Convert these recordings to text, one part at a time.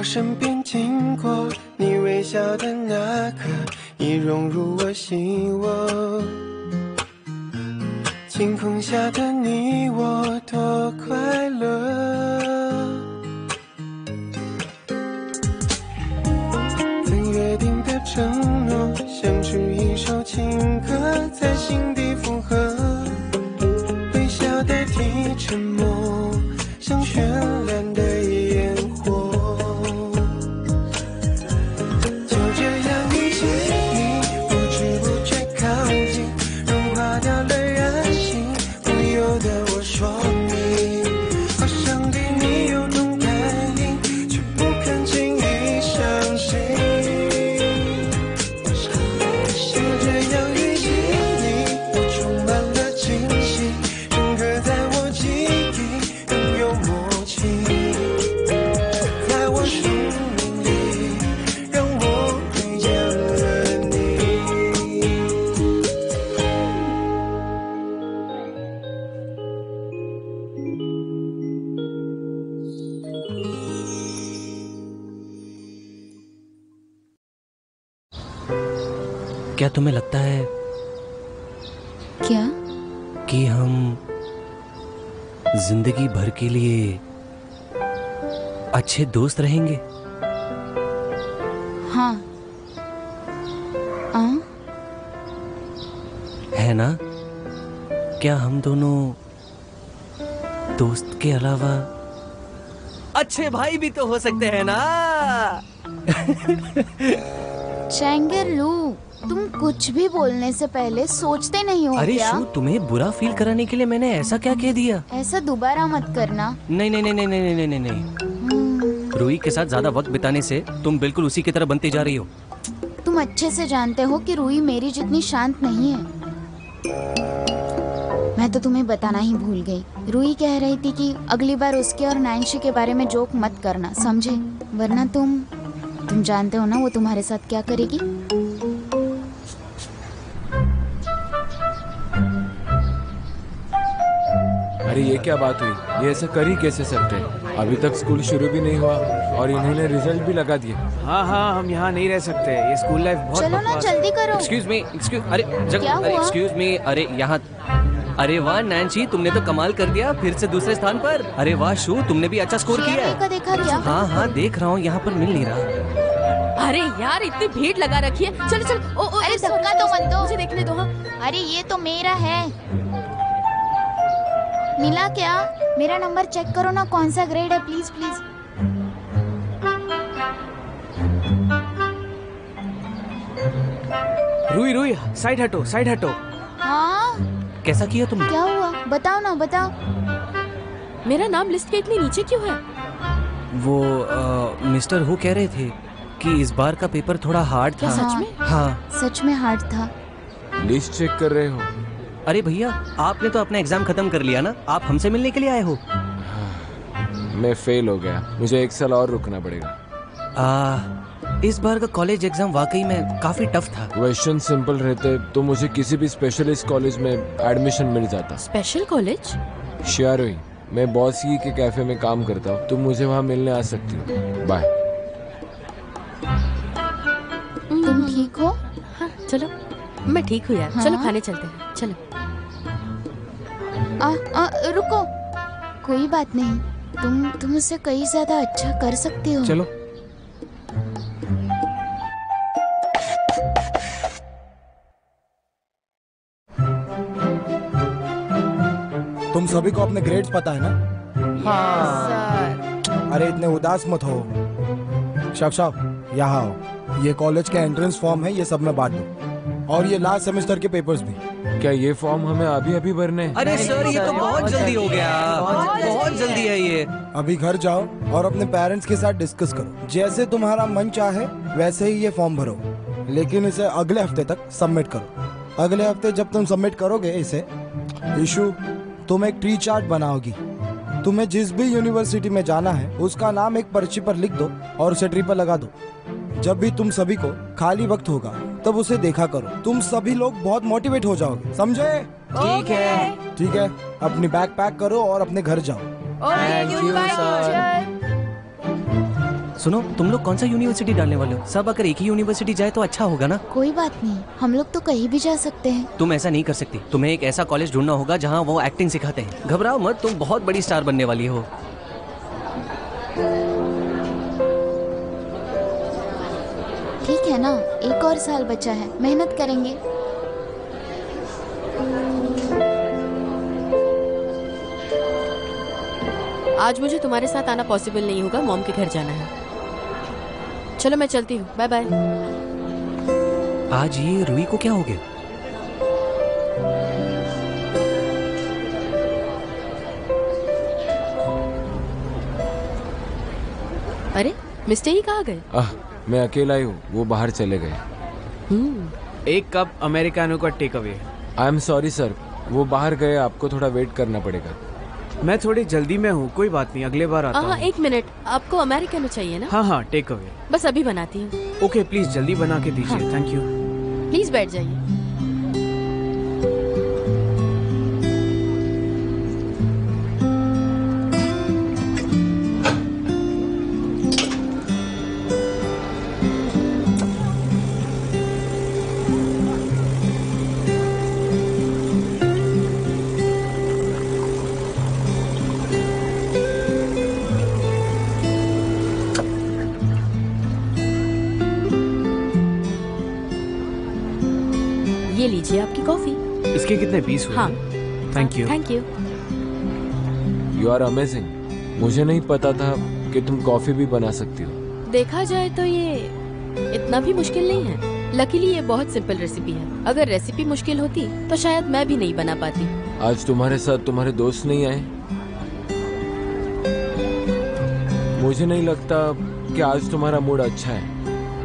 身边经过，你微笑的那刻，已融入我心窝。晴空下的你我多快乐，曾约定的承诺，像是一首情歌，在心底附和。微笑代替沉默，像绚烂的烟火。就这样遇见你，不知不觉靠近，融化掉了人性，不由得我说你，好想对你有种感应，却不肯轻易相信。就这样遇见你，我充满了惊喜，深刻在我记忆，更有默契，在我生命里，让我遇见了你。क्या तुम्हें लगता है क्या? कि हम जिंदगी भर के लिए अच्छे दोस्त रहेंगे? हाँ। है ना? क्या हम दोनों दोस्त के अलावा अच्छे भाई भी तो हो सकते हैं ना? चैंगरलू, तुम कुछ भी बोलने से पहले सोचते नहीं हो अरे क्या? शू, तुम्हें बुरा फील कराने के लिए मैंने ऐसा क्या कह दिया? ऐसा दोबारा मत करना। नहीं नहीं नहीं नहीं नहीं नहीं नहीं नहीं। रूही के साथ ज्यादा वक्त बिताने से तुम बिल्कुल उसी की तरह बनती जा रही हो। तुम अच्छे से जानते हो कि रूही मेरी जितनी शांत नहीं है। मैं तो तुम्हें बताना ही भूल गई। रूही कह रही थी कि अगली बार उसके और नैन्सी के बारे में जोक मत करना, समझे? वरना तुम जानते हो ना वो तुम्हारे साथ क्या करेगी। अरे ये क्या बात हुई? ये ऐसा कर ही कैसे सकते हैं? अभी तक स्कूल शुरू भी नहीं हुआ और इन्होंने रिजल्ट भी लगा दिए। हाँ हाँ, हम यहाँ नहीं रह सकते। ये स्कूल लाइफ बहुत चलो ना, जल्दी करो। एक्सक्यूज मी, अरे क्या हुआ? एक्सक्यूज मी, अरे यहाँ। अरे वाह नैन्सी, तुमने तो कमाल कर दिया, फिर से दूसरे स्थान पर। अरे वाह शू, तुमने भी अच्छा स्कोर किया है। देखा क्या? हाँ हाँ देख रहा हूँ, यहाँ पर मिल नहीं रहा। अरे यार, इतनी भीड़ लगा रखी है। चलो चलो। ओ, अरे धक्का तो मत दो, मुझे देखने दो। हाँ, अरे ये तो मेरा है। मिला क्या? मेरा नंबर चेक करो ना, कौन सा ग्रेड है, please please. Ruhi Ruhi, side हटो, साइड हटो। हाँ, कैसा किया तुमने? क्या हुआ? बताओ ना, बताओ। मेरा नाम लिस्ट के इतने नीचे क्यों है? वो मिस्टर हु कह रहे थे कि इस बार का पेपर थोड़ा हार्ड था। क्या सच में? हाँ सच में हार्ड था। लिस्ट चेक कर रहे हो? अरे भैया, आपने तो अपना एग्जाम खत्म कर लिया ना, आप हमसे मिलने के लिए आए हो? मैं फेल हो गया, मुझे एक साल और रुकना पड़ेगा। इस बार का कॉलेज एग्जाम वाकई में काफी टफ था। क्वेश्चन सिंपल रहते तो मुझे किसी भी स्पेशलिस्ट कॉलेज में एडमिशन मिल जाता। Special college? श्योर हुई, मैं बॉसी के कैफे में काम करता हूँ, तुम मुझे वहाँ मिलने आ सकती हो। बाय। तुम ठीक हो? हाँ, चलो। मैं ठीक हूँ यार। हाँ? चलो खाने चलते हैं, चलो। रुको, कोई बात नहीं, तुम मुझसे कहीं ज्यादा अच्छा कर सकते हो। चलो। तुम सभी को अपने ग्रेड्स पता है ना? हाँ। अरे इतने उदास मत हो। शब यहाँ आओ। ये कॉलेज का एंट्रेंस फॉर्म है, ये सब में बांट दो। और ये लास्ट सेमेस्टर के पेपर्स भी। क्या ये फॉर्म हमें अभी अभी भरने हैं? अरे सर, ये तो बहुत जल्दी हो गया। बहुत जल्दी है ये। अभी घर जाओ और अपने पेरेंट्स के साथ डिस्कस करो। जैसे तुम्हारा मन चाहे वैसे ही ये फॉर्म भरो, लेकिन इसे अगले हफ्ते तक सबमिट करो। अगले हफ्ते जब तुम सबमिट करोगे इसे, इशू तुम एक ट्री चार्ट बनाओगी। तुम्हें जिस भी यूनिवर्सिटी में जाना है उसका नाम एक पर्ची पर लिख दो और उसे ट्री पर लगा दो। जब भी तुम सभी को खाली वक्त होगा तब उसे देखा करो। तुम सभी लोग बहुत मोटिवेट हो जाओगे, समझे? ठीक है। ठीक है, अपनी बैग पैक करो और अपने घर जाओ। Thank you sir. सुनो, तुम लोग कौन सा यूनिवर्सिटी डालने वाले हो? सब अगर एक ही यूनिवर्सिटी जाए तो अच्छा होगा ना। कोई बात नहीं, हम लोग तो कहीं भी जा सकते हैं। तुम ऐसा नहीं कर सकती। तुम्हें एक ऐसा कॉलेज ढूंढना होगा जहाँ वो एक्टिंग सिखाते हैं। घबराओ मत, तुम बहुत बड़ी स्टार बनने वाली हो। ठीक है ना, एक और साल बचा है, मेहनत करेंगे। आज मुझे तुम्हारे साथ आना पॉसिबल नहीं होगा, मॉम के घर जाना है। चलो मैं चलती हूँ, बाय बाय। आज ये रूही को क्या हो गया? अरे मिस्टर ही कहाँ गए? मैं अकेला ही हूँ, वो बाहर चले गए। एक कप अमेरिकानो का take away. I am sorry sir, वो बाहर गए, आपको थोड़ा वेट करना पड़ेगा। मैं थोड़ी जल्दी में हूँ, कोई बात नहीं, अगले बार आता हाँ हूँ। एक मिनट, आपको अमेरिकनो चाहिए ना? हाँ टेक अवे। बस अभी बनाती हूँ। ओके प्लीज जल्दी बना के दीजिए। हाँ। Thank you. प्लीज बैठ जाइए। ये लीजिए आपकी कॉफी। इसके कितने पीस हुए? हाँ। Thank you. Thank you. You are amazing. मुझे नहीं पता था कि तुम कॉफी भी बना सकती हो। देखा जाए तो ये इतना भी मुश्किल नहीं है। लकीली ये बहुत सिंपल रेसिपी है। अगर रेसिपी मुश्किल होती तो शायद मैं भी नहीं बना पाती। आज तुम्हारे साथ तुम्हारे दोस्त नहीं आए? मुझे नहीं लगता कि आज तुम्हारा मूड अच्छा है।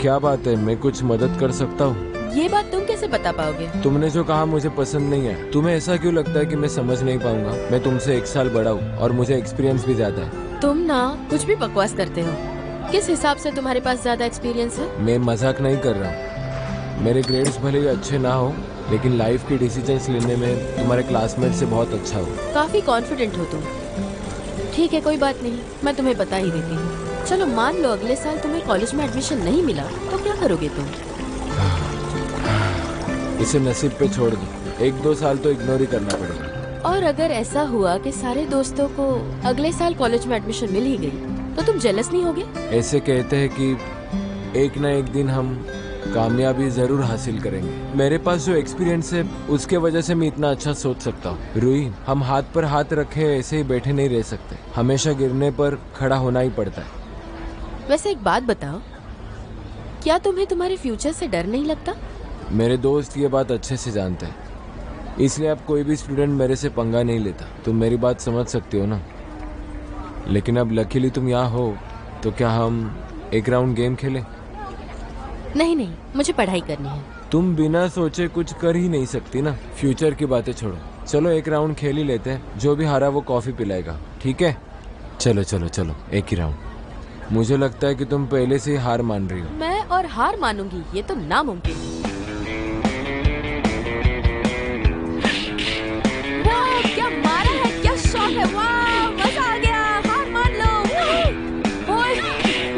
क्या बात है, मैं कुछ मदद कर सकता हूँ? ये बात तुम कैसे बता पाओगे? तुमने जो कहा मुझे पसंद नहीं है। तुम्हें ऐसा क्यों लगता है कि मैं समझ नहीं पाऊंगा? मैं तुमसे 1 साल बड़ा हूँ और मुझे एक्सपीरियंस भी ज्यादा है। तुम ना कुछ भी बकवास करते हो। किस हिसाब से तुम्हारे पास ज्यादा एक्सपीरियंस है? मैं मजाक नहीं कर रहा हूँ। मेरे ग्रेड्स भले ही अच्छे ना हो, लेकिन लाइफ की डिसीजंस लेने में तुम्हारे क्लासमेट से बहुत अच्छा हो। काफी कॉन्फिडेंट हो तुम। ठीक है कोई बात नहीं, मैं तुम्हें बता ही देती हूँ। चलो मान लो अगले साल तुम्हें कॉलेज में एडमिशन नहीं मिला तो क्या करोगे तुम? इसे नसीब पे छोड़ दो। 1-2 साल तो इग्नोर ही करना पड़ेगा। और अगर ऐसा हुआ कि सारे दोस्तों को अगले साल कॉलेज में एडमिशन मिल ही गई तो तुम जेलस नहीं होगे? ऐसे कहते हैं कि एक ना एक दिन हम कामयाबी जरूर हासिल करेंगे। मेरे पास जो एक्सपीरियंस है उसके वजह से मैं इतना अच्छा सोच सकता हूँ। रूही, हम हाथ पर हाथ रखे ऐसे ही बैठे नहीं रह सकते। हमेशा गिरने पर खड़ा होना ही पड़ता है। वैसे एक बात बताओ, क्या तुम्हें तुम्हारे फ्यूचर से डर नहीं लगता? मेरे दोस्त ये बात अच्छे से जानते हैं, इसलिए अब कोई भी स्टूडेंट मेरे से पंगा नहीं लेता। तुम मेरी बात समझ सकती हो ना? लेकिन अब लकीली तुम यहाँ हो, तो क्या हम एक राउंड गेम खेलें? नहीं नहीं, मुझे पढ़ाई करनी है। तुम बिना सोचे कुछ कर ही नहीं सकती ना। फ्यूचर की बातें छोड़ो, चलो एक राउंड खेल ही लेते हैं। जो भी हारा वो कॉफी पिलाएगा, ठीक है? चलो चलो चलो, एक ही राउंड। मुझे लगता है कि तुम पहले से ही हार मान रही हो। मैं और हार मानूंगी, ये तो नामुमकिन है। वाह, क्या मारा है, क्या शॉट है, वाह मजा आ गया, हार मान लो। ओए,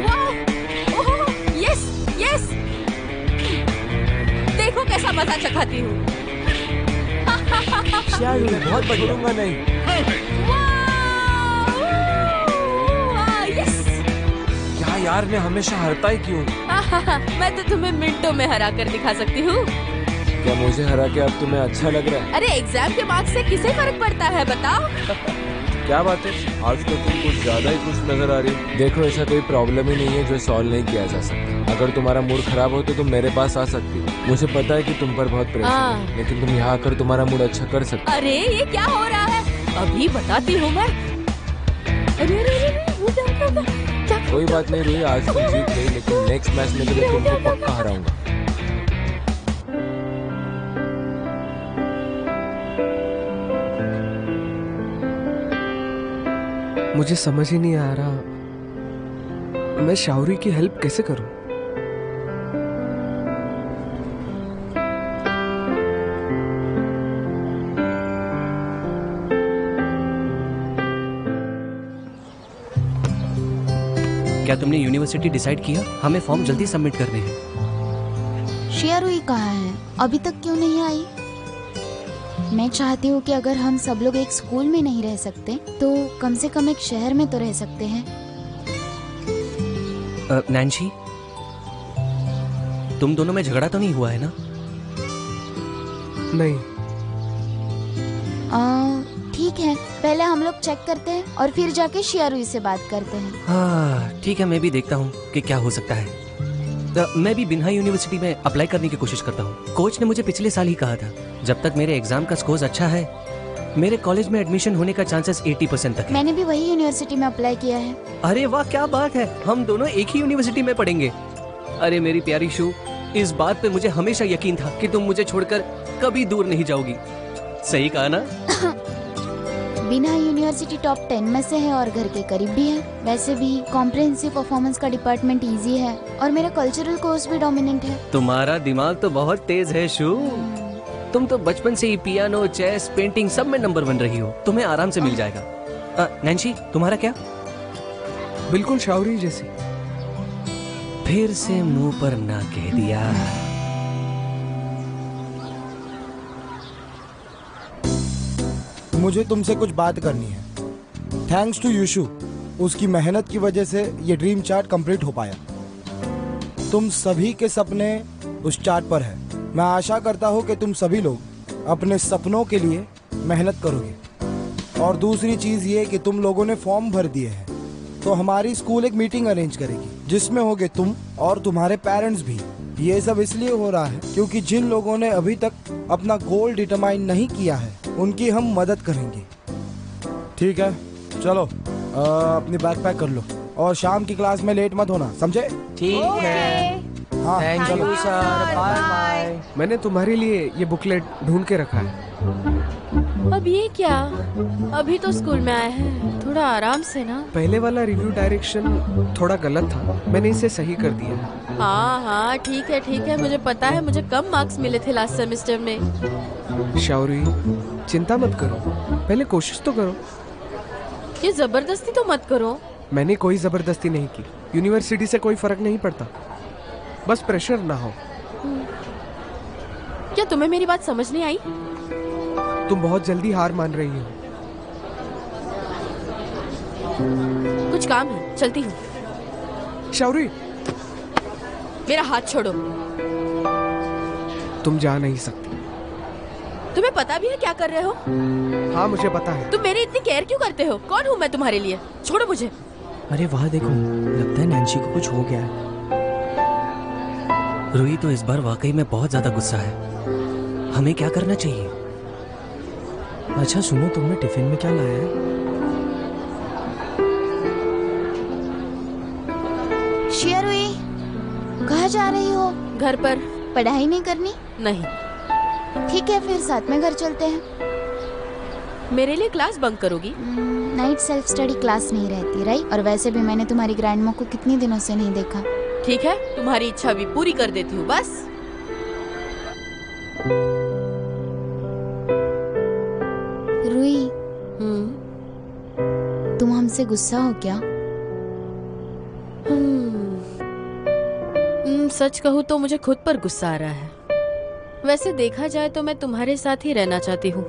वाह, ओह, यस यस, देखो कैसा मजा चखाती हूँ। बहुत बढ़िया। नहीं, यस। क्या यार, मैं हमेशा हारता ही क्यों? मैं तो तुम्हें मिनटों में हरा कर दिखा सकती हूँ। क्या मुझे हरा के अब तुम्हें अच्छा लग रहा है? अरे एग्जाम के मार्क्स से किसे फर्क पड़ता है बताओ? क्या बात है, आज तो तुम कुछ ज्यादा ही खुश नजर आ रही हो। देखो, ऐसा कोई प्रॉब्लम ही नहीं है जो सॉल्व नहीं किया जा सकता। अगर तुम्हारा मूड खराब हो तो तुम मेरे पास आ सकती हो। मुझे पता है कि तुम पर बहुत प्रेशर है, लेकिन तुम यहाँ आकर तुम्हारा मूड अच्छा कर सकते हो। अरे ये क्या हो रहा है, अभी बताती हूँ मैं। अरे अरे अरे, वो क्या होगा? कोई बात नहीं रूही, आज तुम जीत गई, लेकिन नेक्स्ट मैच में तो मैं तुमको पक्का हराऊंगा। मुझे समझ ही नहीं आ रहा मैं शाउरी की हेल्प कैसे करूं। क्या तुमने यूनिवर्सिटी डिसाइड किया? हमें फॉर्म जल्दी सबमिट करने हैं। शिया रुई कहाँ है? अभी तक क्यों नहीं आई? मैं चाहती हूँ कि अगर हम सब लोग एक स्कूल में नहीं रह सकते तो कम से कम एक शहर में तो रह सकते हैं। नैन्सी, तुम दोनों में झगड़ा तो नहीं हुआ है ना? नहीं। ठीक है, पहले हम लोग चेक करते हैं और फिर जाके शिया रुई से बात करते हैं। हाँ ठीक है, मैं भी देखता हूँ कि क्या हो सकता है। मैं भी बिन्हा यूनिवर्सिटी में अप्लाई करने की कोशिश करता हूँ। कोच ने मुझे पिछले साल ही कहा था, जब तक मेरे एग्जाम का स्कोर अच्छा है मेरे कॉलेज में एडमिशन होने का चांसेस 80% तक है। मैंने भी वही यूनिवर्सिटी में अप्लाई किया है। अरे वाह, क्या बात है, हम दोनों एक ही यूनिवर्सिटी में पढ़ेंगे। अरे मेरी प्यारी शू, इस बात पे मुझे हमेशा यकीन था कि तुम मुझे छोड़कर कभी दूर नहीं जाओगी। सही कहा ना? बिन्हा यूनिवर्सिटी टॉप 10 में से है और घर के करीब भी है। वैसे भी कॉम्प्रिहेंसिव परफॉर्मेंस का डिपार्टमेंट इजी है और मेरा कल्चरल कोर्स भी डोमिनेंट है। तुम्हारा दिमाग तो बहुत तेज है शू। तुम तो बचपन से ही पियानो, चेस, पेंटिंग सब में नंबर 1 रही हो। तुम्हें आराम से मिल जाएगा। नैन्सी, तुम्हारा क्या? बिल्कुल शाउरी जैसी। फिर से मुंह पर ना कह दिया। मुझे तुमसे कुछ बात करनी है। थैंक्स टू यूशु, उसकी मेहनत की वजह से ये ड्रीम चार्ट कंप्लीट हो पाया। तुम सभी के सपने उस चार्ट पर है। मैं आशा करता हूँ कि तुम सभी लोग अपने सपनों के लिए मेहनत करोगे। और दूसरी चीज़ ये कि तुम लोगों ने फॉर्म भर दिए हैं, तो हमारी स्कूल एक मीटिंग अरेंज करेगी जिसमें होगे तुम और तुम्हारे पेरेंट्स भी। ये सब इसलिए हो रहा है क्योंकि जिन लोगों ने अभी तक अपना गोल डिटरमाइन नहीं किया है उनकी हम मदद करेंगे। ठीक है, चलो अपनी बैग पैक कर लो और शाम की क्लास में लेट मत होना, समझे? ठीक है। हाँ, थैंक चलो। You sir, bye bye. मैंने तुम्हारे लिए ये बुकलेट ढूंढ के रखा है। अब ये क्या? अभी तो स्कूल में आए हैं, थोड़ा आराम से ना। पहले वाला रिव्यू डायरेक्शन थोड़ा गलत था, मैंने इसे सही कर दिया है। हाँ ठीक है, मुझे पता है, मुझे कम मार्क्स मिले थे लास्ट सेमेस्टर में। शाउरी, चिंता मत करो, पहले कोशिश तो करो। ये जबरदस्ती तो मत करो। मैंने कोई जबरदस्ती नहीं की। यूनिवर्सिटी से कोई फर्क नहीं पड़ता, बस प्रेशर ना हो। क्या तुम्हें मेरी बात समझ नहीं आई? तुम बहुत जल्दी हार मान रही हो। कुछ काम है, चलती हूँ। शाउरी, मेरा हाथ छोड़ो। तुम जा नहीं सकती। तुम्हें पता भी है क्या कर रहे हो? हाँ मुझे पता है। तुम मेरी इतनी केयर क्यों करते हो? कौन हूँ मैं तुम्हारे लिए? छोड़ो मुझे। अरे वाह, देखो, लगता है नैन्सी को कुछ हो गया है। रूही तो इस बार वाकई में बहुत ज्यादा गुस्सा है। हमें क्या करना चाहिए? अच्छा सुनो, तुमने टिफिन में क्या लाया है? शिया रुई, कहाँ जा रही हो? घर पर। पढ़ाई नहीं करनी? नहीं। ठीक है, फिर साथ में घर चलते हैं। मेरे लिए क्लास बंक करोगी? नाइट सेल्फ स्टडी क्लास नहीं रहती, राइट? और वैसे भी मैंने तुम्हारी ग्रैंडमा को कितने दिनों से नहीं देखा। ठीक है, तुम्हारी इच्छा भी पूरी कर देती हूँ बस। रुई, तुम हमसे गुस्सा हो क्या? सच कहूँ तो मुझे खुद पर गुस्सा आ रहा है। वैसे देखा जाए तो मैं तुम्हारे साथ ही रहना चाहती हूँ,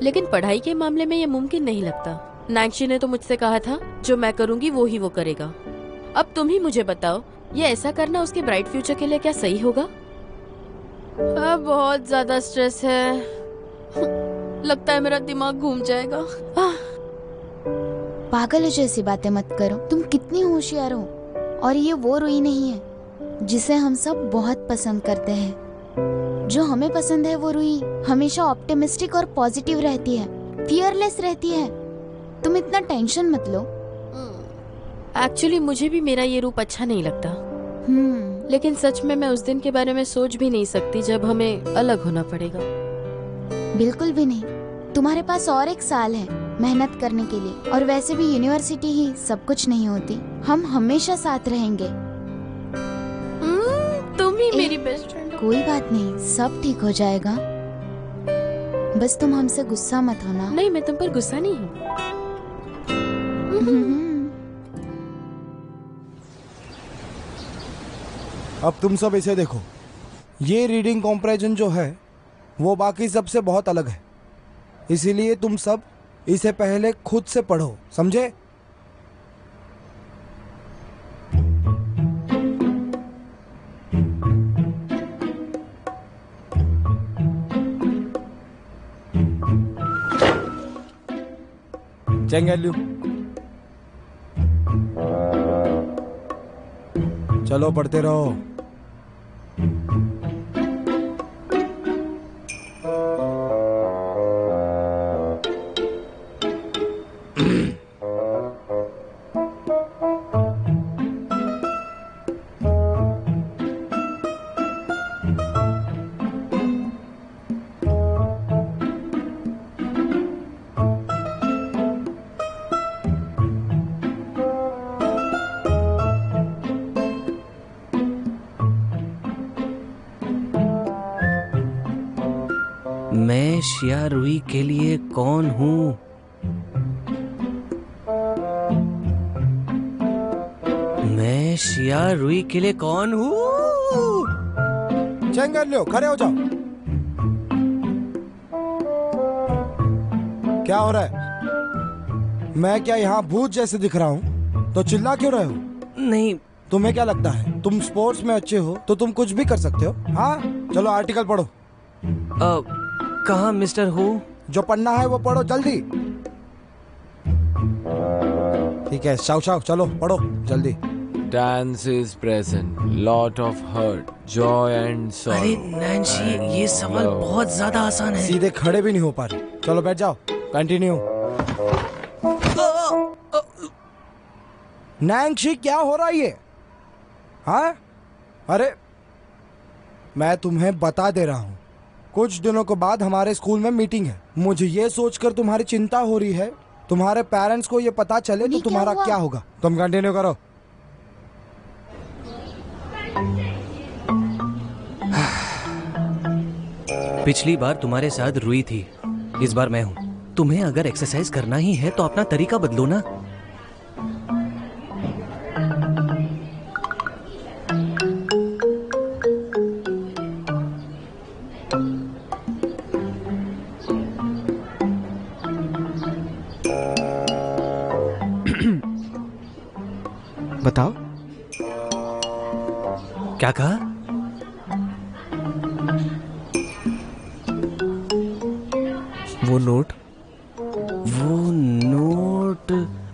लेकिन पढ़ाई के मामले में ये मुमकिन नहीं लगता। नैन्सी ने तो मुझसे कहा था जो मैं करूँगी वो ही वो करेगा। अब तुम ही मुझे बताओ, ये ऐसा करना उसके ब्राइट फ्यूचर के लिए क्या सही होगा? अब बहुत ज्यादा स्ट्रेस है, लगता है मेरा दिमाग घूम जाएगा। पागल जैसी बातें मत करो, तुम कितनी होशियार हो। और ये वो रुई नहीं है जिसे हम सब बहुत पसंद करते हैं। जो हमें पसंद है वो रुई हमेशा ऑप्टिमिस्टिक और पॉजिटिव रहती है, फियरलेस रहती है। तुम इतना टेंशन मत लो। एक्चुअली मुझे भी मेरा ये रूप अच्छा नहीं लगता, लेकिन सच में मैं उस दिन के बारे में सोच भी नहीं सकती जब हमें अलग होना पड़ेगा। बिल्कुल भी नहीं, तुम्हारे पास और एक साल है मेहनत करने के लिए। और वैसे भी यूनिवर्सिटी ही सब कुछ नहीं होती। हम हमेशा साथ रहेंगे। तुम ही मेरी बेस्ट फ्रेंड हो। कोई बात नहीं, सब ठीक हो जाएगा। बस तुम हमसे गुस्सा मत होना। नहीं, मैं तुम पर गुस्सा नहीं हूँ। अब तुम सब इसे देखो, ये रीडिंग कॉम्प्रेजन जो है वो बाकी सबसे बहुत अलग है, इसीलिए तुम सब इसे पहले खुद से पढ़ो, समझे? चेंगेल्यू, चलो पढ़ते रहो। मैं शिया रुई के लिए कौन हूँ? मैं शिया रुई के लिए कौन हूँ? चेंगेल्यू, खड़े हो जाओ। क्या हो रहा है? मैं क्या यहाँ भूत जैसे दिख रहा हूँ? तो चिल्ला क्यों रहे हो? नहीं। तुम्हें क्या लगता है तुम स्पोर्ट्स में अच्छे हो तो तुम कुछ भी कर सकते हो? हाँ, चलो आर्टिकल पढ़ो। कहाँ मिस्टर हु? जो पढ़ना है वो पढ़ो जल्दी। ठीक है, शाओ शाओ, चलो पढ़ो जल्दी। Dance is present, lot of hurt, joy and sorrow. अरे नैन्सी, ये सवाल बहुत ज्यादा आसान है। सीधे खड़े भी नहीं हो पा रहे। चलो बैठ जाओ, कंटिन्यू। नैन्सी, क्या हो रहा है ये? हाँ? अरे मैं तुम्हें बता दे रहा हूँ, कुछ दिनों के बाद हमारे स्कूल में मीटिंग है। मुझे ये सोचकर तुम्हारी चिंता हो रही है, तुम्हारे पेरेंट्स को ये पता चले तो तुम्हारा क्या होगा। तुम कंटिन्यू करो। पिछली बार तुम्हारे साथ रुई थी, इस बार मैं हूँ। तुम्हें अगर एक्सरसाइज करना ही है तो अपना तरीका बदलो ना। बताओ। क्या कहा? वो नोट।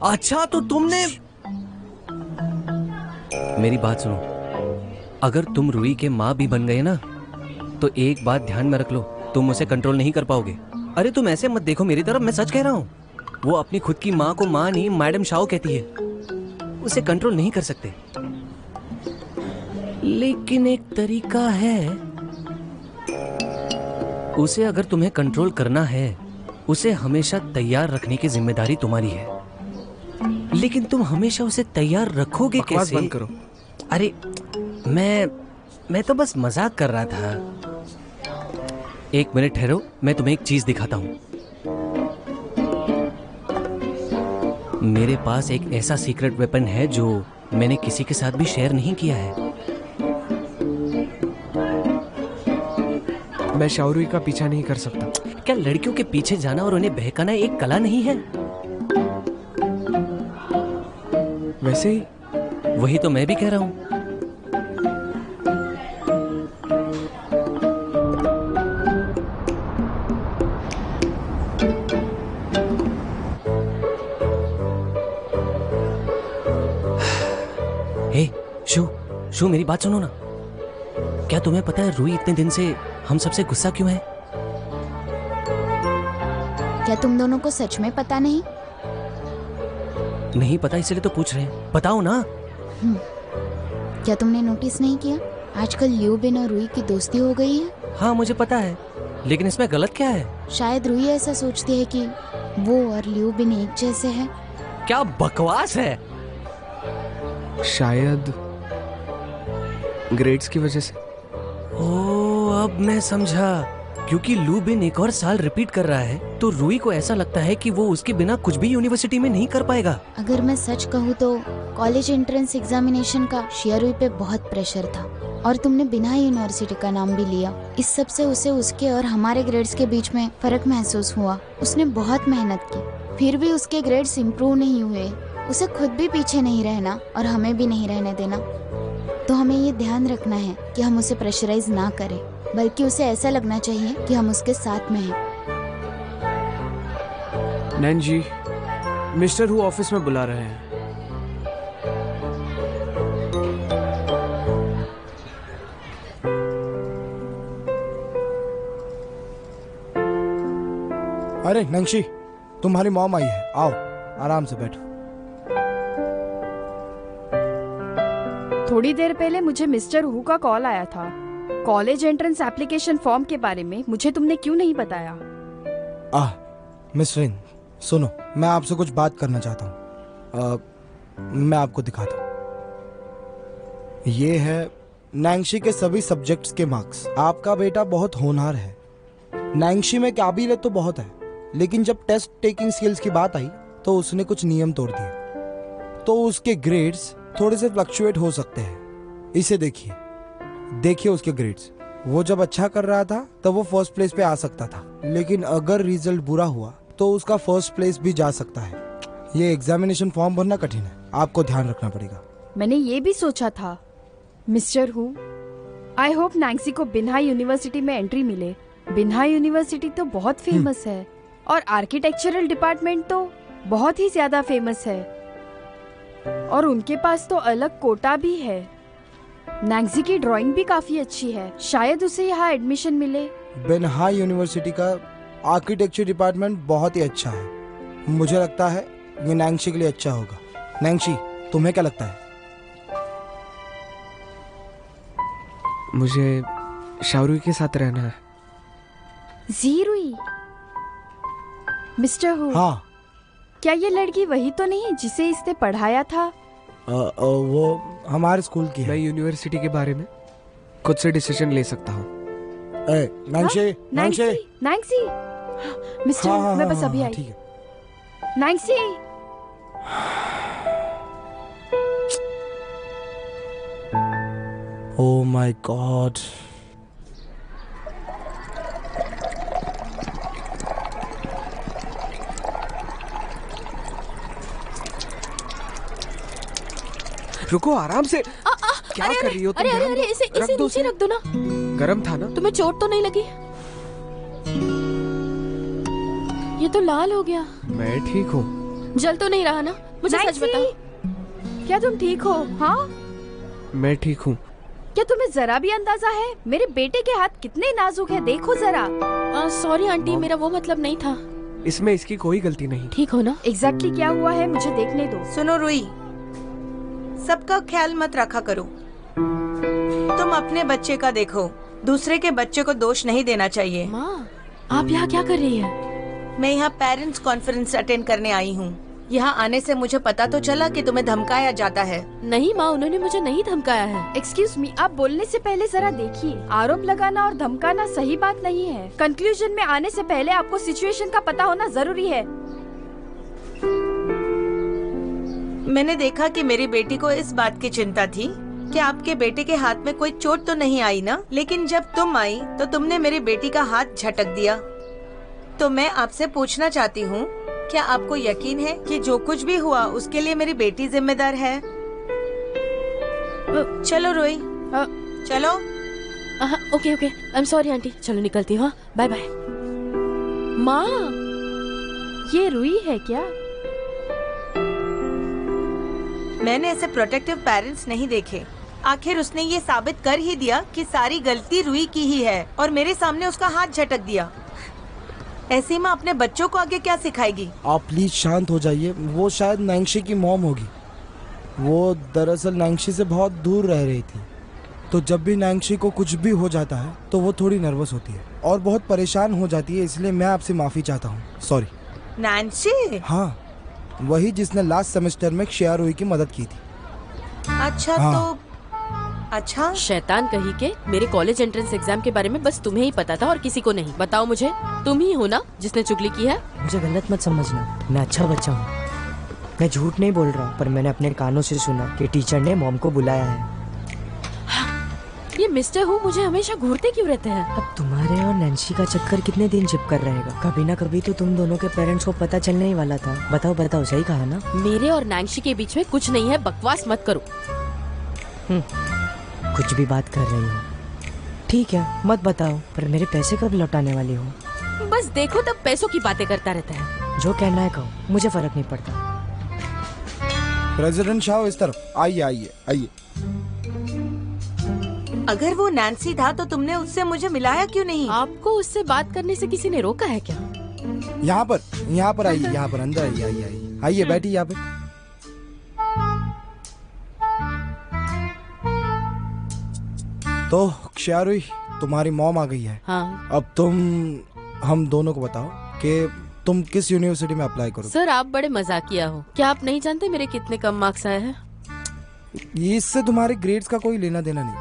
अच्छा, तो तुमने मेरी बात सुनो। अगर तुम रुई के माँ भी बन गए ना, तो एक बात ध्यान में रख लो, तुम उसे कंट्रोल नहीं कर पाओगे। अरे तुम ऐसे मत देखो मेरी तरफ, मैं सच कह रहा हूँ। वो अपनी खुद की माँ को माँ नहीं, मैडम शाओ कहती है। उसे कंट्रोल नहीं कर सकते, लेकिन एक तरीका है। उसे अगर तुम्हें कंट्रोल करना है, उसे हमेशा तैयार रखने की जिम्मेदारी तुम्हारी है। लेकिन तुम हमेशा उसे तैयार रखोगे कैसे? बंद करो। अरे मैं तो बस मजाक कर रहा था। एक मिनट ठहरो, मैं तुम्हें एक चीज दिखाता हूँ। मेरे पास एक ऐसा सीक्रेट वेपन है जो मैंने किसी के साथ भी शेयर नहीं किया है। मैं शाओरुई का पीछा नहीं कर सकता। क्या लड़कियों के पीछे जाना और उन्हें बहकाना एक कला नहीं है? वैसे ही। वही तो मैं भी कह रहा हूँ। हे शू, मेरी बात सुनो ना। क्या तुम्हें पता है रुई इतने दिन से हम सबसे गुस्सा क्यों है? क्या तुम दोनों को सच में पता नहीं? नहीं पता, इसलिए तो पूछ रहे हैं। बताओ ना। क्या तुमने नोटिस नहीं किया आजकल लियू बिन और रुई की दोस्ती हो गई है? हाँ मुझे पता है, लेकिन इसमें गलत क्या है? शायद रुई ऐसा सोचती है कि वो और लियू बिन एक जैसे हैं। क्या बकवास है। शायद ग्रेड्स की वजह से। ओह, अब मैं समझा। क्योंकि लू बिन एक और साल रिपीट कर रहा है, तो रुई को ऐसा लगता है कि वो उसके बिना कुछ भी यूनिवर्सिटी में नहीं कर पाएगा। अगर मैं सच कहूँ तो कॉलेज एंट्रेंस एग्जामिनेशन का शिया रुई पे बहुत प्रेशर था। और तुमने बिना यूनिवर्सिटी का नाम भी लिया। इस सब से उसे उसके और हमारे ग्रेड्स के बीच में फर्क महसूस हुआ। उसने बहुत मेहनत की, फिर भी उसके ग्रेड्स इम्प्रूव नहीं हुए। उसे खुद भी पीछे नहीं रहना और हमें भी नहीं रहने देना। तो हमें ये ध्यान रखना है कि हम उसे प्रेशराइज ना करें, बल्कि उसे ऐसा लगना चाहिए कि हम उसके साथ में हैं। नैन जी, मिस्टर हु ऑफिस में बुला रहे हैं। अरे नंशी, तुम्हारी मॉम आई है, आओ आराम से बैठो। थोड़ी देर पहले मुझे मिस्टर हु का कॉल आया था कॉलेज एंट्रेंस एप्लीकेशन फॉर्म के बारे में। मुझे तुमने क्यों नहीं बताया? मिस रिन, सुनो, मैं आपसे कुछ बात करना चाहता हूँ। मैं आपको दिखाता हूँ। ये है नैंशी के सभी सब्जेक्ट्स के मार्क्स। आपका बेटा बहुत होनहार है। नैंशी में काबिलियत तो बहुत है, लेकिन जब टेस्ट टेकिंग स्किल्स की बात आई तो उसने कुछ नियम तोड़ दिए, तो उसके ग्रेड्स थोड़े से फ्लक्चुएट हो सकते हैं। इसे देखिए उसके ग्रेड्स। वो जब अच्छा कर रहा था तब वो फर्स्ट प्लेस पे आ सकता था, लेकिन अगर रिजल्ट बुरा हुआ तो उसका फर्स्ट प्लेस भी जा सकता है। ये एग्जामिनेशन फॉर्म भरना कठिन है, आपको ध्यान रखना पड़ेगा। मैंने ये भी सोचा था mister who, I hope Nancy को बिन्हा यूनिवर्सिटी में एंट्री मिले। बिन्हा यूनिवर्सिटी तो बहुत फेमस है और आर्किटेक्चरल डिपार्टमेंट तो बहुत ही ज्यादा फेमस है, और उनके पास तो अलग कोटा भी है। नैंसी की ड्राइंग भी काफी अच्छी है, शायद उसे यहाँ एडमिशन मिले। बिन्हा यूनिवर्सिटी का आर्किटेक्चर डिपार्टमेंट बहुत ही अच्छा है। मुझे लगता है ये नैंशी के लिए अच्छा होगा। नैंशी, तुम्हें क्या लगता है? मुझे शाहरुई के साथ रहना है। जीरुई? मिस्टर हु, हाँ। क्या ये लड़की वही तो नहीं जिसे इसने पढ़ाया था? वो हमारे स्कूल की है। मैं यूनिवर्सिटी के बारे में खुद से डिसीजन ले सकता हूँ। नैंशी, नैंशी, नैंसी, मिस्टर, हाँ, मैं बस अभी हाँ, आई। ठीक है। Nancy, oh my God. रुको, आराम से। क्या कर रही हो तुम? अरे अरे अरे, इसे नीचे रख दो ना। गरम था ना? तुम्हें चोट तो नहीं लगी? ये तो लाल हो गया। मैं ठीक हूँ। जल तो नहीं रहा ना? मुझे सच बताओ। क्या तुम ठीक हो? हाँ, मैं ठीक हूँ। क्या तुम्हें जरा भी अंदाजा है मेरे बेटे के हाथ कितने नाजुक है? देखो जरा। सॉरी आंटी, मेरा वो मतलब नहीं था। इसमें इसकी कोई गलती नहीं। ठीक हो ना? एग्जैक्टली क्या हुआ है मुझे देखने दो। सुनो रुई, सबका ख्याल मत रखा करो। तुम अपने बच्चे का देखो, दूसरे के बच्चे को दोष नहीं देना चाहिए। माँ, आप यहाँ क्या कर रही है? मैं यहाँ पेरेंट्स कॉन्फ्रेंस अटेंड करने आई हूँ। यहाँ आने से मुझे पता तो चला कि तुम्हें धमकाया जाता है। नहीं माँ, उन्होंने मुझे नहीं धमकाया है। एक्सक्यूज मी, आप बोलने से पहले जरा देखिए। आरोप लगाना और धमकाना सही बात नहीं है। कंक्लूजन में आने से पहले आपको सिचुएशन का पता होना जरूरी है। मैंने देखा कि मेरी बेटी को इस बात की चिंता थी कि आपके बेटे के हाथ में कोई चोट तो नहीं आई ना, लेकिन जब तुम आई तो तुमने मेरी बेटी का हाथ झटक दिया। तो मैं आपसे पूछना चाहती हूँ, क्या आपको यकीन है कि जो कुछ भी हुआ उसके लिए मेरी बेटी जिम्मेदार है? चलो रोई, चलो। Okay okay, I am sorry aunty, चलो निकलती हूँ। Bye bye. माँ, ये रुई है क्या? मैंने ऐसे प्रोटेक्टिव पेरेंट्स नहीं देखे। आखिर उसने ये साबित कर ही दिया कि सारी गलती रुई की ही है और मेरे सामने उसका हाथ झटक दिया। ऐसी माँ अपने बच्चों को आगे क्या सिखाएगी? आप प्लीज शांत हो जाइए। वो शायद नैंशी की मॉम होगी। वो दरअसल नैंशी से बहुत दूर रह रही थी, तो जब भी नैंशी को कुछ भी हो जाता है तो वो थोड़ी नर्वस होती है और बहुत परेशान हो जाती है। इसलिए मैं आपसे माफी चाहता हूँ। सॉरी। नैंशी? हाँ, वही जिसने लास्ट सेमेस्टर में शियारुई की मदद की थी। अच्छा हाँ। तो अच्छा, शैतान कही के मेरे कॉलेज एंट्रेंस एग्जाम के बारे में बस तुम्हें ही पता था और किसी को नहीं। बताओ मुझे, तुम ही हो ना जिसने चुगली की है? मुझे गलत मत समझना, मैं अच्छा बच्चा हूँ। मैं झूठ नहीं बोल रहा, पर मैंने अपने कानों से सुना कि टीचर ने मॉम को बुलाया है। मिस्टर हूँ मुझे हमेशा घूरते क्यों रहते हैं? अब तुम्हारे और नैन्सी का चक्कर कितने दिन चिपकर रहेगा? कभी ना कभी तो तुम दोनों के पेरेंट्स को पता चलने ही वाला था। बताओ बताओ, सही कहा ना? मेरे और नैन्सी के बीच में कुछ नहीं है, बकवास मत करो। कुछ भी बात कर रही हो। ठीक है, मत बताओ, पर मेरे पैसे कब लौटाने वाली हो? बस देखो तब पैसों की बातें करता रहता है। जो कहना है कहो, मुझे फर्क नहीं पड़ता। प्रेसिडेंट शाह इस तरफ आइए आइए आइए। अगर वो नैन्सी था तो तुमने उससे मुझे मिलाया क्यों नहीं? आपको उससे बात करने से किसी ने रोका है क्या? यहाँ पर आइए, यहाँ पर अंदर आइए आइए आइए आइए, बैठिए यहाँ पे। तो क्षारुई, तुम्हारी मॉम आ गई है। हाँ। अब तुम हम दोनों को बताओ कि तुम किस यूनिवर्सिटी में अप्लाई करोगे। सर आप बड़े मजाकिया हो। क्या आप नहीं जानते मेरे कितने कम मार्क्स आए हैं? इससे तुम्हारे ग्रेड्स का कोई लेना देना नहीं।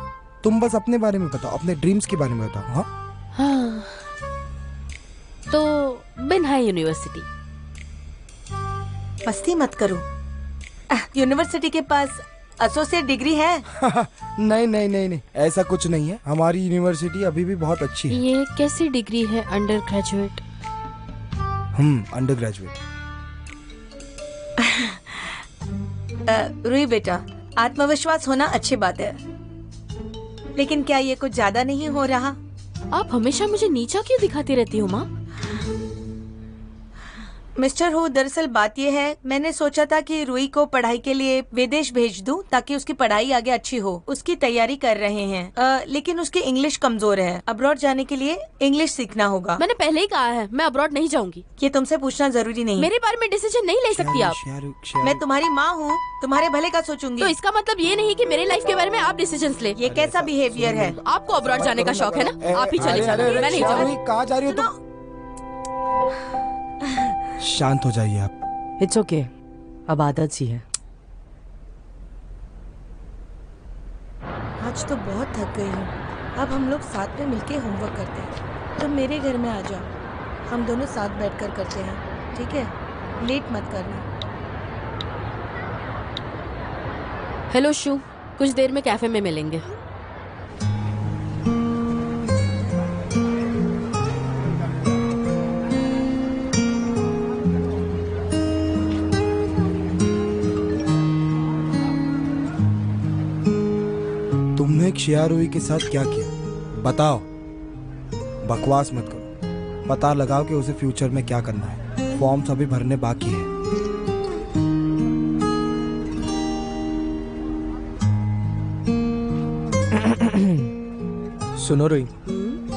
तुम बस अपने बारे में बताओ, अपने ड्रीम्स के बारे में बताओ। हाँ। तो बिन्हाई यूनिवर्सिटी। मस्ती मत करो। यूनिवर्सिटी के पास एसोसिएट डिग्री है? नहीं नहीं नहीं नहीं, ऐसा कुछ नहीं है। हमारी यूनिवर्सिटी अभी भी बहुत अच्छी है। ये कैसी डिग्री है? Under graduate? Under graduate. रुई बेटा, आत्मविश्वास होना अच्छी बात है, लेकिन क्या ये कुछ ज्यादा नहीं हो रहा? आप हमेशा मुझे नीचा क्यों दिखाती रहती हो माँ? मिस्टर हु, दरअसल बात ये है, मैंने सोचा था कि रुई को पढ़ाई के लिए विदेश भेज दूं ताकि उसकी पढ़ाई आगे अच्छी हो। उसकी तैयारी कर रहे हैं, लेकिन उसकी इंग्लिश कमजोर है। अब्रॉड जाने के लिए इंग्लिश सीखना होगा। मैंने पहले ही कहा है मैं अब्रॉड नहीं जाऊंगी। ये तुमसे पूछना जरूरी नहीं। मेरे बारे में डिसीजन नहीं ले सकती आप। मैं तुम्हारी माँ हूँ, तुम्हारे भले का सोचूंगी। तो इसका मतलब ये नहीं कि मेरे लाइफ के बारे में आप डिसीजन ले। ये कैसा बिहेवियर है? आपको अब्रॉड जाने का शौक है ना? आप ही चले जाना, मैं नहीं जाऊंगी। कहाँ जा रही हो तुम? शांत हो जाइए आप। इट्स ओके, अब आदत सी है। आज तो बहुत थक गई हूँ। अब हम लोग साथ में मिलके होमवर्क करते हैं। तुम मेरे घर में आ जाओ, हम दोनों साथ बैठकर करते हैं, ठीक है? लेट मत करना। हेलो शू, कुछ देर में कैफे में मिलेंगे। तुमने क्षारुई के साथ क्या किया बताओ। बकवास मत करो, पता लगाओ कि उसे फ्यूचर में क्या करना है। फॉर्म्स अभी भरने बाकी है। सुनो रुई,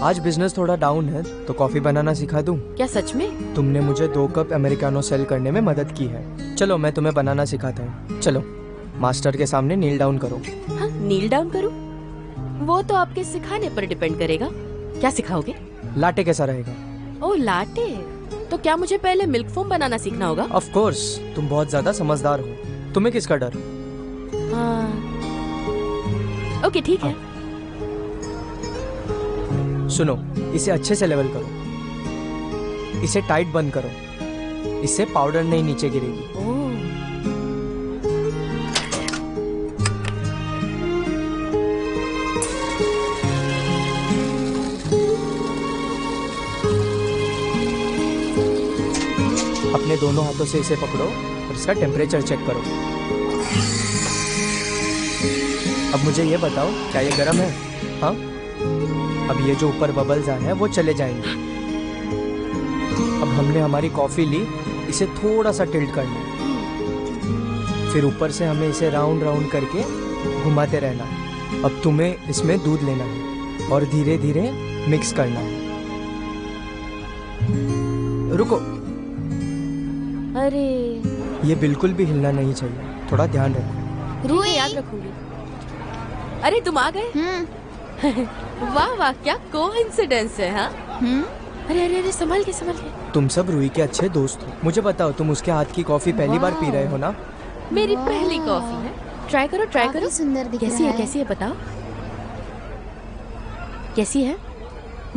आज बिजनेस थोड़ा डाउन है तो कॉफी बनाना सिखा दूं? क्या सच में? तुमने मुझे 2 कप अमेरिकानो सेल करने में मदद की है। चलो मैं तुम्हें बनाना सिखाता हूँ। चलो मास्टर के सामने नील डाउन करो। हाँ, नील डाउन करूं? वो तो आपके सिखाने पर डिपेंड करेगा। क्या सिखाओगे? लाटे कैसा रहेगा? ओह लाटे, तो क्या मुझे पहले मिल्क फोम बनाना सीखना होगा? ऑफ कोर्स, तुम बहुत ज्यादा समझदार हो। तुम्हें किसका डर? हाँ। ओके ठीक है। सुनो, इसे अच्छे से लेवल करो, इसे टाइट बंद करो, इससे पाउडर नहीं नीचे गिरेगी। अपने दोनों हाथों से इसे पकड़ो और इसका टेम्परेचर चेक करो। अब मुझे ये बताओ, क्या ये गर्म है? हाँ, अब ये जो ऊपर बबल्स आए हैं वो चले जाएंगे। अब हमने हमारी कॉफी ली, इसे थोड़ा सा टिल्ट करना है, फिर ऊपर से हमें इसे राउंड राउंड करके घुमाते रहना है। अब तुम्हें इसमें दूध लेना है और धीरे धीरे मिक्स करना है। रुको, अरे ये बिल्कुल भी हिलना नहीं चाहिए, थोड़ा ध्यान रखो। रुई, याद रखूंगी। अरे तुम आ गए? वाह वाह, क्या कोइंसिडेंस है। हाँ? अरे अरे अरे, संभाल के संभाल के। तुम सब रुई के अच्छे दोस्त हो। मुझे बताओ, तुम उसके हाथ की कॉफी पहली बार पी रहे हो ना? मेरी पहली कॉफी है। ट्राई करो ट्राई करो। सुंदर दिख कैसी रहा है? कैसी है बताओ, कैसी है?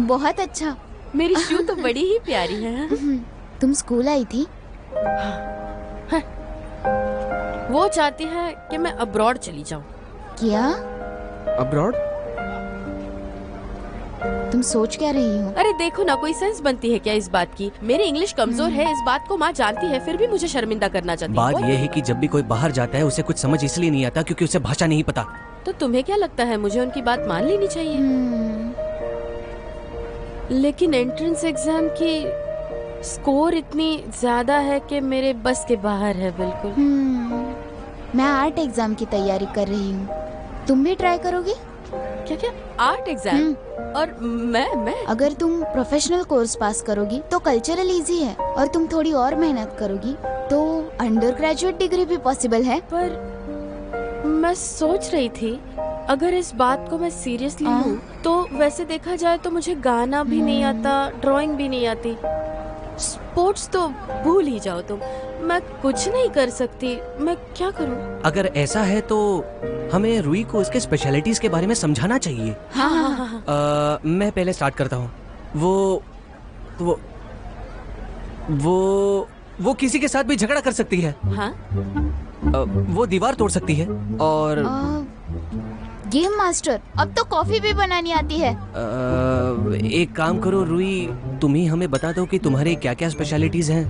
बहुत अच्छा। मेरी शू तो बड़ी ही प्यारी है। तुम स्कूल आई थी? वो चाहती है कि मैं अब्रॉड चली जाऊं। क्या? अब्रॉड? तुम सोच क्या रही हो? अरे देखो ना, कोई सेंस बनती है क्या इस बात की? मेरी इंग्लिश कमजोर है, इस बात को माँ जानती है, फिर भी मुझे शर्मिंदा करना चाहती है। बात यह है कि जब भी कोई बाहर जाता है उसे कुछ समझ इसलिए नहीं आता क्योंकि उसे भाषा नहीं पता। तो तुम्हें क्या लगता है मुझे उनकी बात मान लेनी चाहिए? लेकिन एंट्रेंस एग्जाम की स्कोर इतनी ज्यादा है कि मेरे बस के बाहर है बिल्कुल। मैं आर्ट एग्जाम की तैयारी कर रही हूँ, तुम भी ट्राई करोगी? क्या क्या? Art exam? और मैं अगर तुम प्रोफेशनल कोर्स पास करोगी तो कल्चरल इजी है, और तुम थोड़ी और मेहनत करोगी तो अंडर ग्रेजुएट डिग्री भी पॉसिबल है। पर मैं सोच रही थी अगर इस बात को मैं सीरियसली लूं तो वैसे देखा जाए तो मुझे गाना भी नहीं आता, ड्राइंग भी नहीं आती, स्पोर्ट्स तो भूल ही जाओ तुम। मैं कुछ नहीं कर सकती, मैं क्या करूं? अगर ऐसा है तो हमें रूही को उसके स्पेशलिटीज के बारे में समझाना चाहिए। हाँ। मैं पहले स्टार्ट करता हूँ। वो किसी के साथ भी झगड़ा कर सकती है। हाँ? वो दीवार तोड़ सकती है और गेम मास्टर, अब तो कॉफी भी बनानी आती है। एक काम करो रूही, तुम ही हमें बता दो कि तुम्हारी क्या क्या स्पेशलिटीज हैं।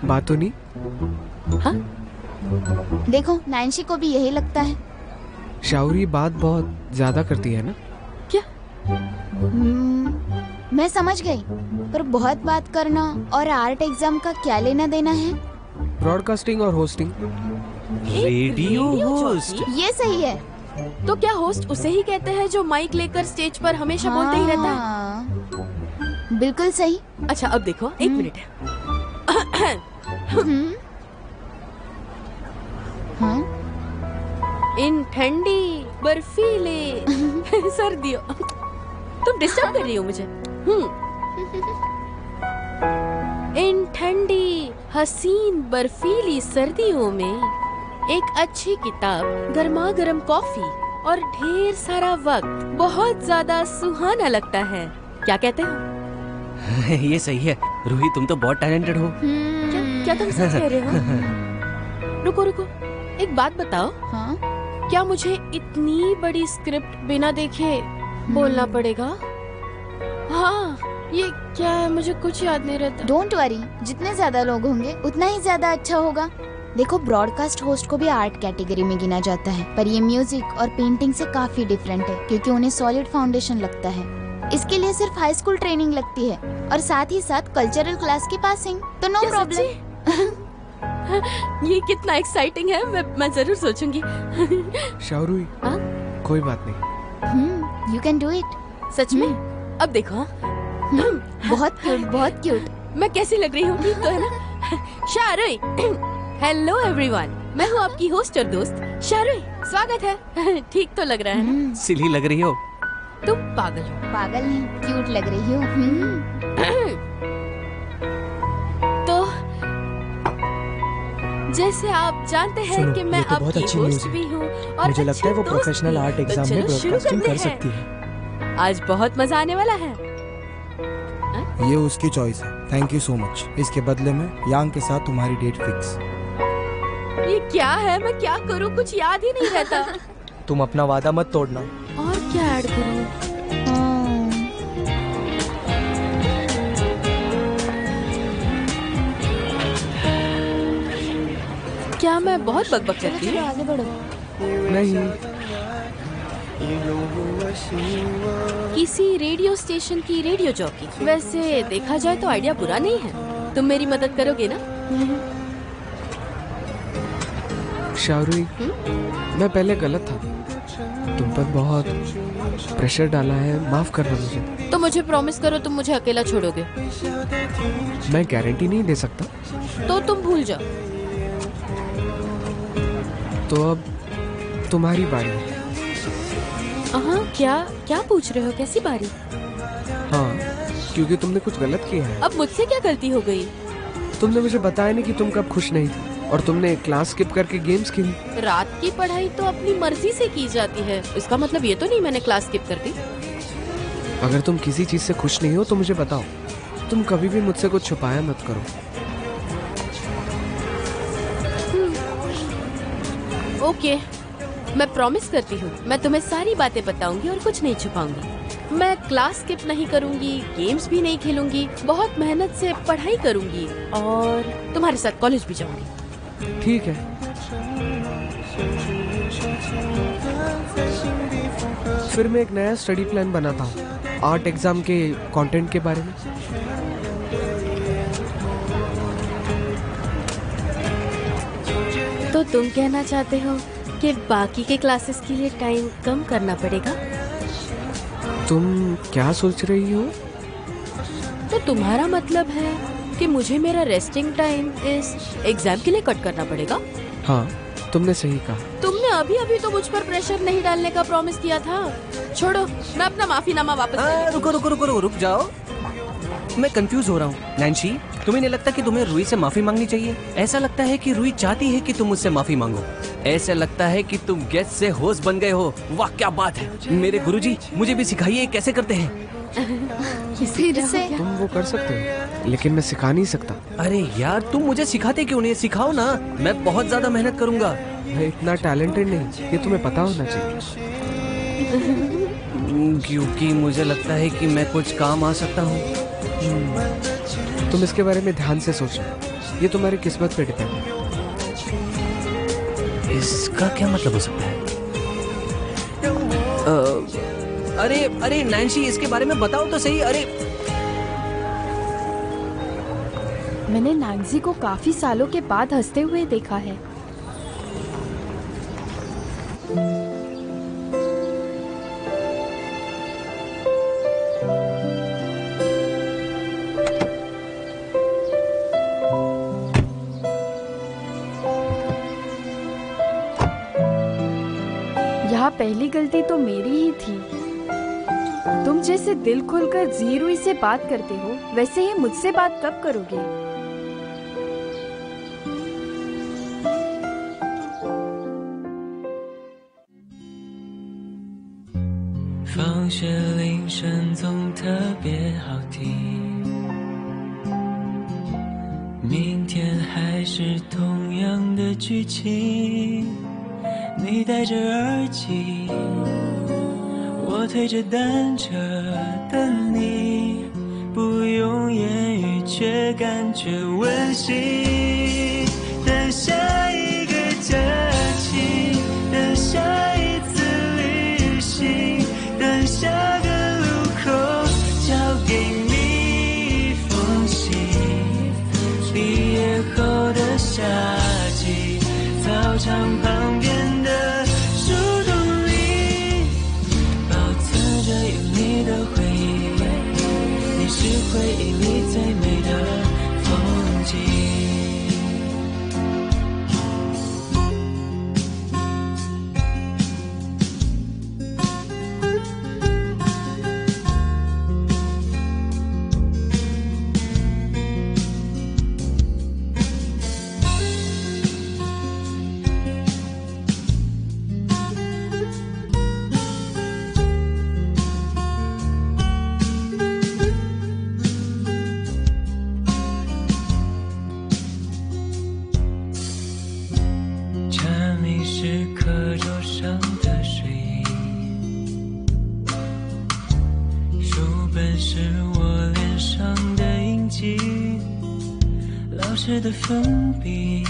बात तो नहीं? हाँ? देखो नैन्सी को भी यही लगता है। शाउरी बात बहुत ज्यादा करती है ना? क्या? मैं समझ गई, पर बहुत बात करना और आर्ट एग्जाम का क्या लेना देना है? ब्रॉडकास्टिंग और होस्टिंग। रेडियो होस्ट, ये सही है। तो क्या होस्ट उसे ही कहते हैं जो माइक लेकर स्टेज पर हमेशा बोलते ही रहता है? बिल्कुल सही। अच्छा अब देखो, एक मिनट। इन ठंडी बर्फीले सर्दियों तुम डिस्टर्ब कर रही हो मुझे। इन ठंडी हसीन बर्फीली सर्दियों में एक अच्छी किताब, गर्मा गर्म कॉफी और ढेर सारा वक्त बहुत ज्यादा सुहाना लगता है। क्या कहते हो? ये सही है रूही, तुम तो बहुत टैलेंटेड हो। क्या तुम सच कह रहे हो? रुको रुको, एक बात बताओ। हाँ? क्या मुझे इतनी बड़ी स्क्रिप्ट बिना देखे बोलना पड़ेगा? हाँ, ये क्या है, मुझे कुछ याद नहीं रहता। डोंट वरी, जितने ज्यादा लोग होंगे उतना ही ज्यादा अच्छा होगा। देखो ब्रॉडकास्ट होस्ट को भी आर्ट कैटेगरी में गिना जाता है, पर ये म्यूजिक और पेंटिंग से काफी डिफरेंट है क्योंकि उन्हें सॉलिड फाउंडेशन लगता है। इसके लिए सिर्फ हाई स्कूल ट्रेनिंग लगती है और साथ ही साथ कल्चरल क्लास की पासिंग, तो नो प्रॉब्लम। ये कितना एक्साइटिंग है, मैं जरूर सोचूंगी। शाउरी, कोई बात नहीं। You can do it. सच में? अब देखो। बहुत क्यूट, बहुत क्यूट। मैं कैसी लग रही हूँ? ठीक तो है ना? शारुई। हेलो एवरीवन, मैं हूँ आपकी होस्ट और दोस्त शारुई। स्वागत है। ठीक तो लग रहा है ना? सिली लग रही हो तुम। पागल हो। पागल नहीं, क्यूट लग रही हो। तो जैसे आप जानते हैं कि मैं आपकी होस्ट भी हूँ और मुझे लगता है वो प्रोफेशनल आर्ट एग्जाम में ब्रॉडकास्टिंग कर सकती है। आज बहुत मजा आने वाला है। ये उसकी चॉइस है। Thank you so much. इसके बदले में यांग के साथ तुम्हारी डेट फिक्स। ये क्या है? मैं क्या करूँ, कुछ याद ही नहीं रहता। तुम अपना वादा मत तोड़ना। और क्या ऐड करूँ? क्या मैं बहुत बकबक करती हूँ? आगे बढ़ो। नहीं। किसी रेडियो स्टेशन की रेडियो जॉकी। वैसे देखा जाए तो आइडिया बुरा नहीं है। तुम मेरी मदद करोगे ना? शाउरी, मैं पहले गलत था। तुम पर बहुत प्रेशर डाला है, माफ करना मुझे। तो मुझे प्रॉमिस करो तुम मुझे अकेला छोड़ोगे। मैं गारंटी नहीं दे सकता। तो तुम भूल जाओ। तो अब तुम्हारी बारी है। हाँ, क्या पूछ रहे हो? कैसी बारी? हाँ, क्योंकि तुमने कुछ गलत किया है। अब मुझसे क्या गलती हो गई? तुमने मुझे बताया नहीं कि तुम कब खुश नहीं थी और तुमने क्लास स्किप करके गेम्स खेली। रात की पढ़ाई तो अपनी मर्जी से की जाती है, इसका मतलब ये तो नहीं मैंने क्लास स्किप कर दी। अगर तुम किसी चीज से खुश नहीं हो तो मुझे बताओ। तुम कभी भी मुझसे कुछ छुपाया मत करो। ओके, मैं प्रॉमिस करती हूँ मैं तुम्हें सारी बातें बताऊंगी और कुछ नहीं छुपाऊंगी। मैं क्लास स्किप नहीं करूंगी, गेम्स भी नहीं खेलूंगी, बहुत मेहनत से पढ़ाई करूंगी और तुम्हारे साथ कॉलेज भी जाऊंगी। ठीक है। फिर मैं एक नया स्टडी प्लान बनाता हूँ आर्ट एग्जाम के कंटेंट के बारे में। तो तुम कहना चाहते हो कि बाकी के क्लासेस के लिए टाइम कम करना पड़ेगा? तुम क्या सोच रही हो? तो तुम्हारा मतलब है कि मुझे मेरा रेस्टिंग टाइम इस एग्जाम के लिए कट करना पड़ेगा? हाँ, तुमने सही कहा। तुमने अभी तो मुझ पर प्रेशर नहीं डालने का प्रॉमिस किया था। छोड़ो, मैं अपना माफीनामा वापस रुक जाओ। मैं कंफ्यूज हो रहा हूँ। नैंसी, तुम्हें नहीं लगता कि तुम्हें रूही से माफी मांगनी चाहिए? ऐसा लगता है कि रूही चाहती है कि तुम मुझसे माफी मांगो। ऐसा लगता है कि तुम गेस्ट से होस्ट बन गए हो। वाह क्या बात है। मेरे गुरुजी, मुझे भी सिखाइए कैसे करते हैं। फिर से तुम वो कर सकते हो, लेकिन मैं सिखा नहीं सकता। अरे यार, तुम मुझे सिखाते क्यों नहीं? सिखाओ ना, मैं बहुत ज्यादा मेहनत करूंगा। मैं इतना टैलेंटेड नहीं, ये तुम्हें पता होना चाहिए। क्योंकि मुझे लगता है कि मैं कुछ काम आ सकता हूँ। तुम इसके बारे में ध्यान से सोचो, ये तुम्हारी किस्मत पे डिपेंड है। इसका क्या मतलब हो सकता है? अरे नैंसी, इसके बारे में बताओ तो सही। अरे मैंने नैंसी को काफी सालों के बाद हंसते हुए देखा है। यहाँ पहली गलती तो मेरी ही थी। तुम जैसे दिल खोलकर जीरुई से बात करते हो, वैसे ही मुझसे बात कब करोगे?放学铃声总特别好听，明天还是同样的剧情。你戴着耳机，我推着单车等你，不用言语却感觉温馨。等下一个假期，等下一次旅行，等下个路口交给你一封信。毕业后的夏季，操场旁边的树洞里，保存着有你的回忆，你是回忆里最美的风景。的粉笔，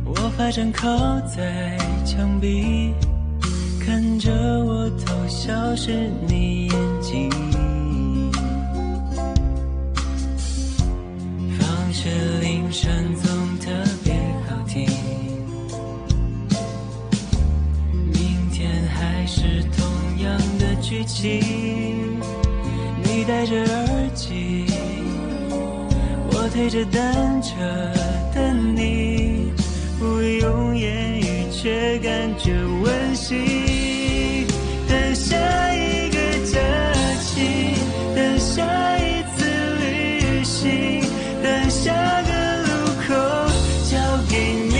我发站靠在墙壁，看着我偷笑时你眼睛。放学铃声总特别好听，明天还是同样的剧情。你戴着耳机，我推着单车等你，不用言语却感觉温馨。等下一个假期，等下一次旅行，等下个路口交给你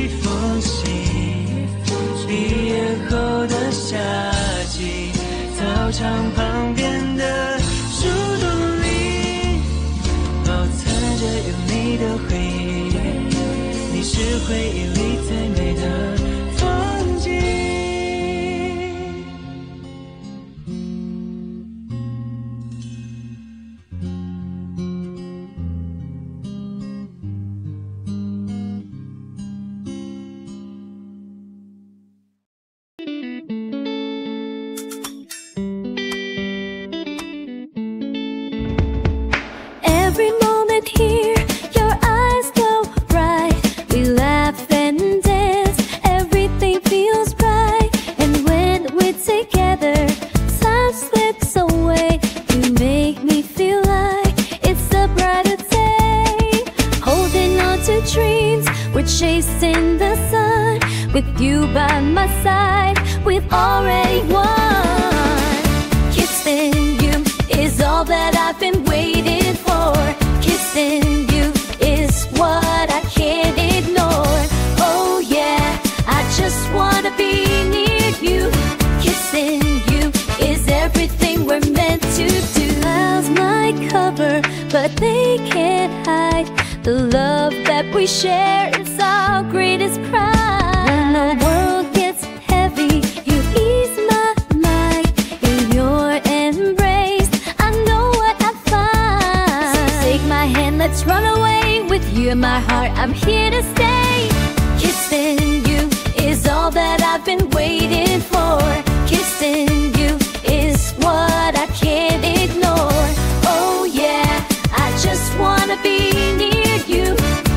一封信。毕业后的夏季，操场旁边的树洞里，保存着有你的回忆，你是回忆里最美的风景。We're chasing the sun with you by my side. We've already won. Kissing you is all that I've been waiting for. Kissing you is what I can't ignore. Oh yeah, I just wanna be near you. Kissing you is everything we're meant to do. Clouds might cover, but they can't hide the love that we share. It's our greatest pride. When the world gets heavy, you ease my mind. In your embrace, I know what I find. So take my hand, let's run away. With you in my heart, I'm here to stay. Kissing you is all that I've been waiting for. Kissing you is what I can't ignore. Oh yeah, I just wanna be near you.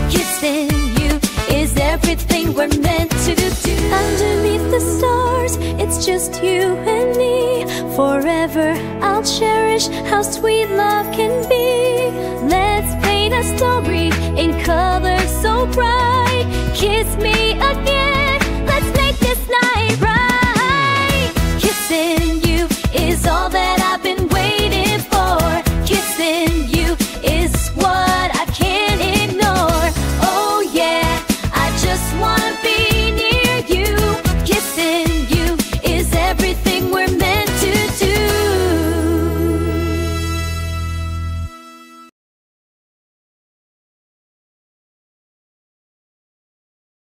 Kissing you is everything we're meant to do. Underneath the stars, it's just you and me. Forever I'll cherish how sweet love can be. Let's paint a story in colors so bright. Kiss me again.